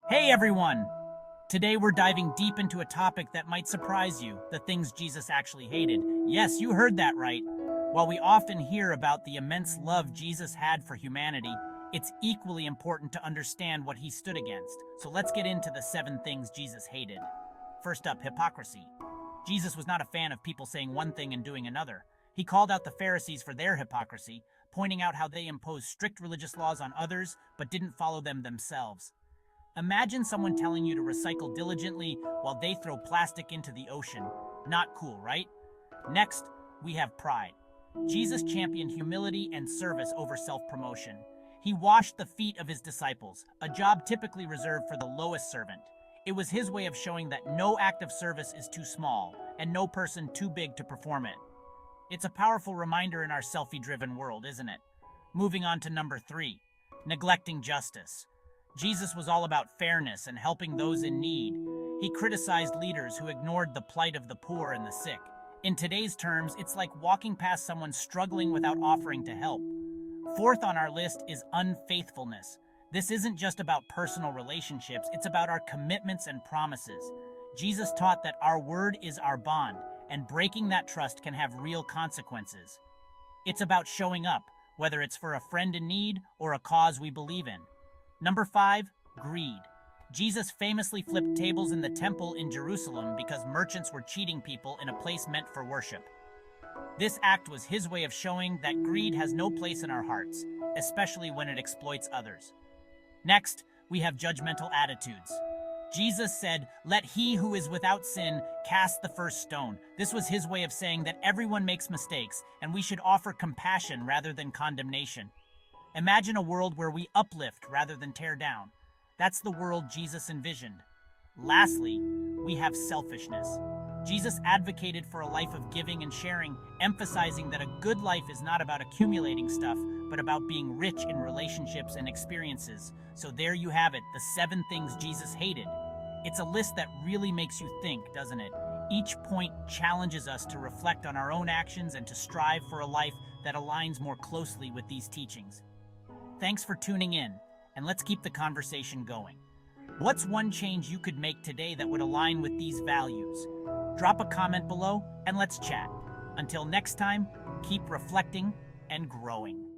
Hey everyone! Today we're diving deep into a topic that might surprise you, the things Jesus actually hated. Yes, you heard that right. While we often hear about the immense love Jesus had for humanity, it's equally important to understand what he stood against. So let's get into the 7 things Jesus hated. First up, hypocrisy. Jesus was not a fan of people saying one thing and doing another. He called out the Pharisees for their hypocrisy, pointing out how they imposed strict religious laws on others but didn't follow them themselves. Imagine someone telling you to recycle diligently while they throw plastic into the ocean. Not cool, right? Next, we have pride. Jesus championed humility and service over self-promotion. He washed the feet of his disciples, a job typically reserved for the lowest servant. It was his way of showing that no act of service is too small, and no person too big to perform it. It's a powerful reminder in our selfie-driven world, isn't it? Moving on to number 3, neglecting justice. Jesus was all about fairness and helping those in need. He criticized leaders who ignored the plight of the poor and the sick. In today's terms, it's like walking past someone struggling without offering to help. Fourth on our list is unfaithfulness. This isn't just about personal relationships, it's about our commitments and promises. Jesus taught that our word is our bond, and breaking that trust can have real consequences. It's about showing up, whether it's for a friend in need or a cause we believe in. Number 5, greed. Jesus famously flipped tables in the temple in Jerusalem because merchants were cheating people in a place meant for worship. This act was his way of showing that greed has no place in our hearts, especially when it exploits others. Next, we have judgmental attitudes. Jesus said, "Let he who is without sin cast the first stone." This was his way of saying that everyone makes mistakes, and we should offer compassion rather than condemnation. Imagine a world where we uplift rather than tear down. That's the world Jesus envisioned. Lastly, we have selfishness. Jesus advocated for a life of giving and sharing, emphasizing that a good life is not about accumulating stuff, but about being rich in relationships and experiences. So there you have it, the 7 things Jesus hated. It's a list that really makes you think, doesn't it? Each point challenges us to reflect on our own actions and to strive for a life that aligns more closely with these teachings. Thanks for tuning in, and let's keep the conversation going. What's one change you could make today that would align with these values? Drop a comment below, and let's chat. Until next time, keep reflecting and growing.